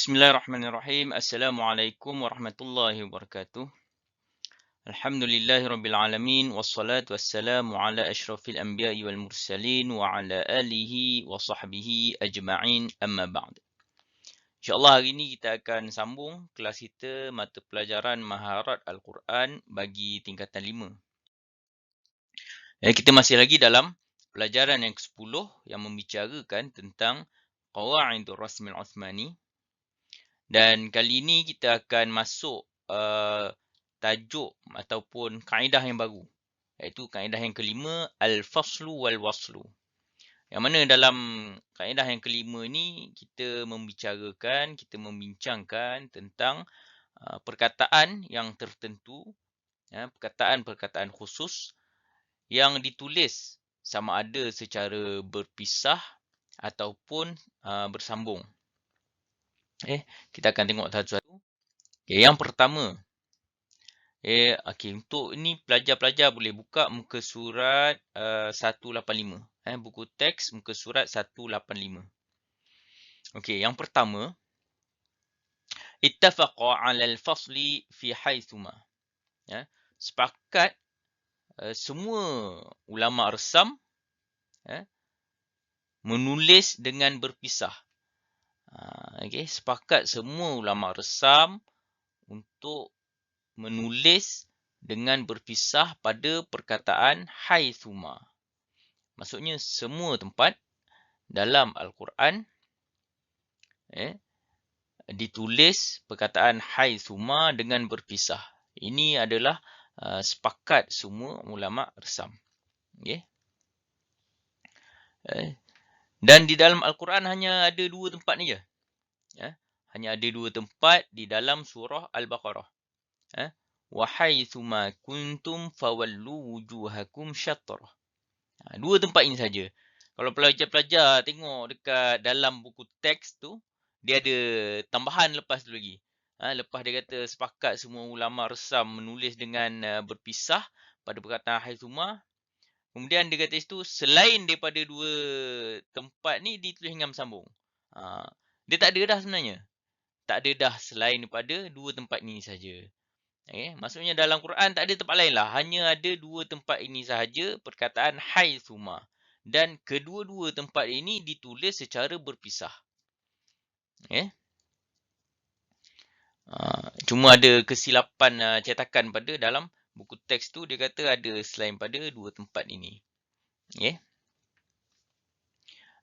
Bismillahirrahmanirrahim. Assalamualaikum warahmatullahi wabarakatuh. Alhamdulillahirabbil alamin wassalatu wassalamu ala asyrafil anbiya'i wal mursalin wa ala alihi wa sahbihi ajma'in amma ba'd. InsyaAllah hari ini kita akan sambung kelas kita mata pelajaran Maharat Al-Quran bagi tingkatan 5. Kita masih lagi dalam pelajaran yang ke-10 yang membicarakan tentang Qawaidur Rasmil Uthmani. Dan kali ini kita akan masuk tajuk ataupun kaedah yang baru. Iaitu kaedah yang kelima, Al-Faslu wal-Waslu. Yang mana dalam kaedah yang kelima ni, kita membicarakan, kita membincangkan tentang perkataan yang tertentu, perkataan-perkataan khusus yang ditulis sama ada secara berpisah ataupun bersambung. Kita akan tengok satu-satu. Yang pertama. Untuk ini pelajar-pelajar boleh buka muka surat 185. Buku teks muka surat 185. Yang pertama. Ittafaqa 'ala al-fasli fi haithuma. Sepakat semua ulama resam menulis dengan berpisah. Sepakat semua ulama resam untuk menulis dengan berpisah pada perkataan haithuma. Maksudnya semua tempat dalam Al-Quran ditulis perkataan haithuma dengan berpisah. Ini adalah sepakat semua ulama resam. Dan di dalam Al-Quran hanya ada 2 tempat ni je. Hanya ada 2 tempat di dalam surah Al-Baqarah. Wa haitsuma kuntum fawallu wujuhakum syatrah. 2 tempat ini saja. Kalau pelajar-pelajar tengok dekat dalam buku teks tu, dia ada tambahan lepas tu lagi. Lepas dia kata sepakat semua ulama resam menulis dengan berpisah pada perkataan haitsuma. Kemudian dia kata situ selain daripada 2 tempat ni ditulis dengan bersambung. Dia tak ada dah sebenarnya. Tak ada dah selain daripada 2 tempat ini saja. Maksudnya dalam Quran tak ada tempat lain lah. Hanya ada 2 tempat ini sahaja perkataan haithuma. Dan kedua-dua tempat ini ditulis secara berpisah. Cuma ada kesilapan cetakan pada dalam buku teks tu. Dia kata ada selain pada 2 tempat ini.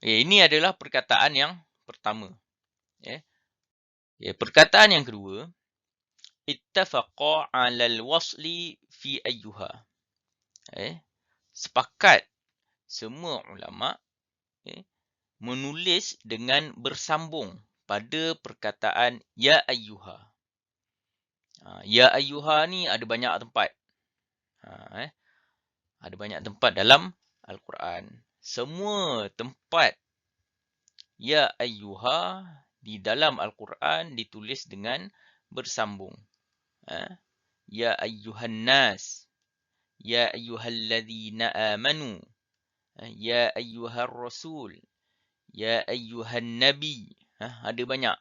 Ini adalah perkataan yang pertama. Perkataan yang kedua. Ittafaqa 'alal wasli fi ayyuha. Sepakat semua ulama menulis dengan bersambung pada perkataan ya ayyuha. Ya ayyuha ni ada banyak tempat. Ada banyak tempat dalam Al-Quran. Semua tempat ya ayyuha di dalam Al-Quran ditulis dengan bersambung. Ya ayyuhan nas. Ya ayyuhalladzina amanu. Ya ayyuhar rasul. Ya ayyuhan nabi. Ada banyak.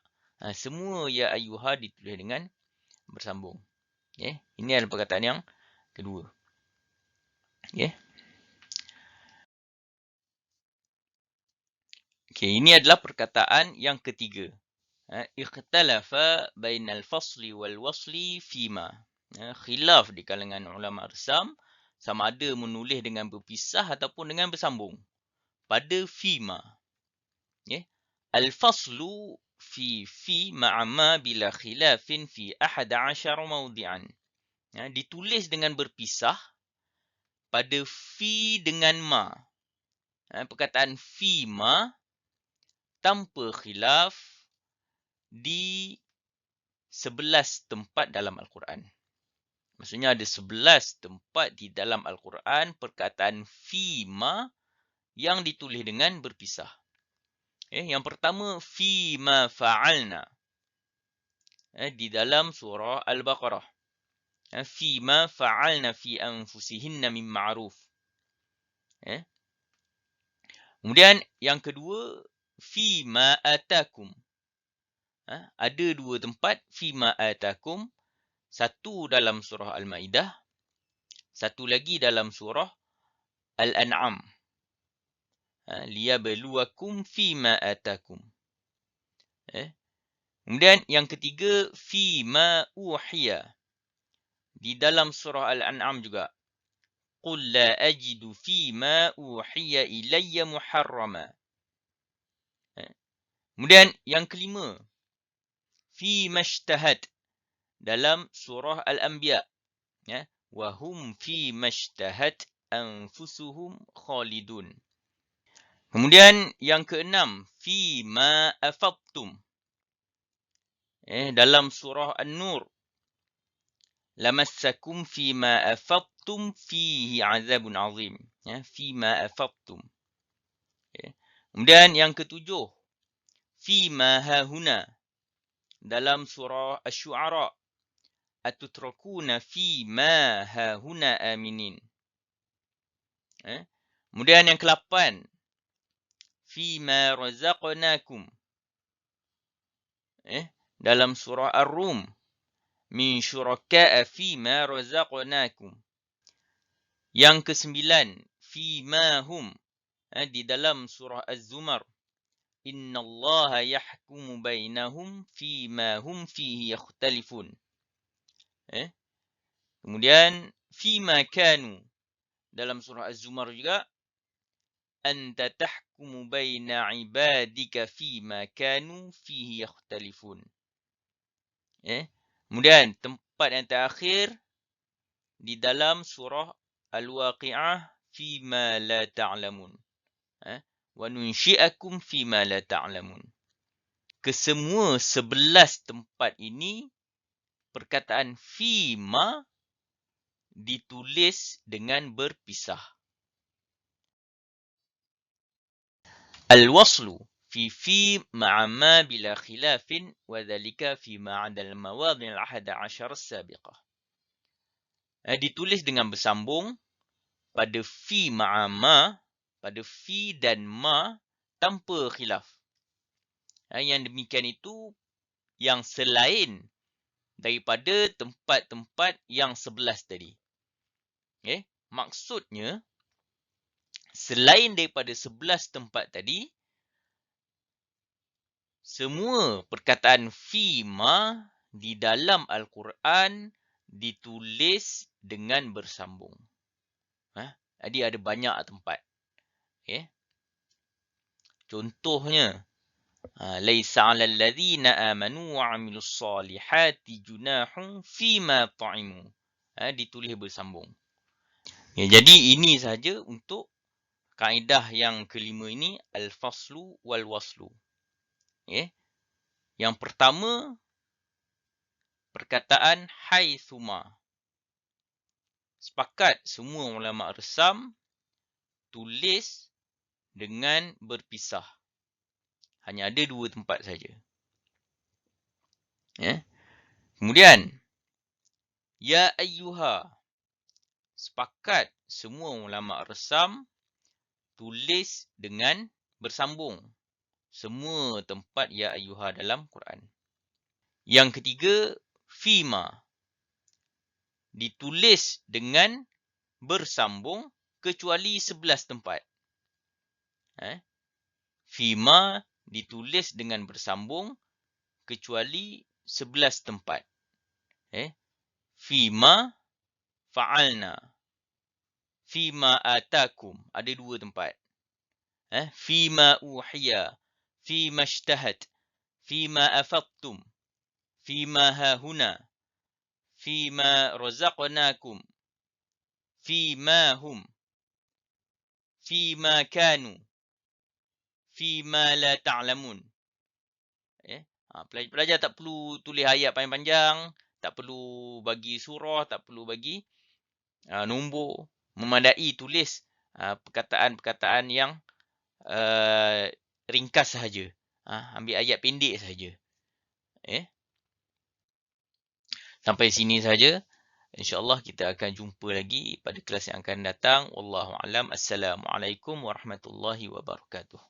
Semua ya ayyuha ditulis dengan bersambung. Ini adalah perkataan yang kedua. Ini adalah perkataan yang ketiga. Ikhtalafa bainal fasli wal wasli fima. Khilaf di kalangan ulama resam sama ada menulis dengan berpisah ataupun dengan bersambung pada fima. Al-faslu fi ma'ama bila khilafin fi 11 mawdi'an. Ditulis dengan berpisah pada fi dengan ma. Perkataan fi ma tanpa khilaf di 11 tempat dalam Al-Quran. Maksudnya ada 11 tempat di dalam Al-Quran perkataan fima yang ditulis dengan berpisah. Yang pertama, fima fa'alna. Di dalam surah Al-Baqarah. Fima fa'alna fi anfusihinna min ma'ruf. Kemudian yang kedua, fima atakum. Ada 2 tempat fima atakum, satu dalam surah Al-Maidah, satu lagi dalam surah Al-An'am. Liyabluwakum fima atakum. Kemudian yang ketiga fima uhiya. Di dalam surah Al-An'am juga. Qul la ajidu fima uhiya ilayya muharrama. Kemudian yang kelima fima ishtahat dalam surah Al-Anbiya. Wa hum fima ishtahat anfusuhum khalidun. Kemudian yang keenam fima afadtum. Dalam surah An-Nur. Lamassakum fima afadtum fihi azabun azim. Fima afadtum. Kemudian yang ketujuh. Fima hahuna. Dalam surah Asy-Syu'ara. Atutrakuna fima hahuna aminin. Kemudian yang ke-8. Fima razaqnakum. Dalam surah Ar-Rum. Min syuraka'a fima razaqnakum. Yang ke-9, fima hum. Di dalam surah Az-Zumar. Innallaha yahkumu bainahum fima hum fihi yakhtalifun. Kemudian fima kanu. Dalam surah Az-Zumar juga. Anta tahkumu baina ibadika fima kanu fihi yakhtalifun. Kemudian tempat yang terakhir di dalam surah Al-Waqi'ah fima la ta'lamun. Wa nunsyi'akum fima la ta'lamun. Kesemua 11 tempat ini perkataan fima ditulis dengan berpisah. Al-waslu fi ma'a ma bila khilafin wa dhalika fi ma'ada al-mawadhi' al-11 as-sabiqah. Ditulis dengan bersambung pada fi ma'a ma, pada fi dan ma tanpa khilaf. Yang demikian itu yang selain daripada tempat-tempat yang 11 tadi. Maksudnya selain daripada 11 tempat tadi, semua perkataan fi ma di dalam Al-Quran ditulis dengan bersambung. Jadi ada banyak tempat. Contohnya, laisa 'alal ladzina amanu wa 'amilus solihati junahun fima ta'imu. Ditulis bersambung. Jadi ini saja untuk kaedah yang kelima ini, al-faslu wal waslu. Yang pertama, perkataan haithuma. Sepakat semua ulama resam tulis dengan berpisah. Hanya ada 2 tempat saja. Kemudian, ya ayyuha. Sepakat semua ulama resam tulis dengan bersambung. Semua tempat ya ayyuha dalam Quran. Yang ketiga, fima. Ditulis dengan bersambung kecuali 11 tempat. Fima ditulis dengan bersambung kecuali 11 tempat. Fima fa'alna. Fima atakum. Ada 2 tempat. Fima uhiya. Fima ishtahat. Fima afadtum. Fima hahuna. Fima razaqnakum. Fima hum. Fima kanu. Fima la ta'lamun. Pelajar tak perlu tulis ayat panjang-panjang. Tak perlu bagi surah. Tak perlu bagi nombor. Memadai tulis perkataan-perkataan yang ringkas sahaja. Ambil ayat pendek sahaja. Sampai sini sahaja. InsyaAllah kita akan jumpa lagi pada kelas yang akan datang. Wallahu a'lam. Assalamualaikum warahmatullahi wabarakatuh.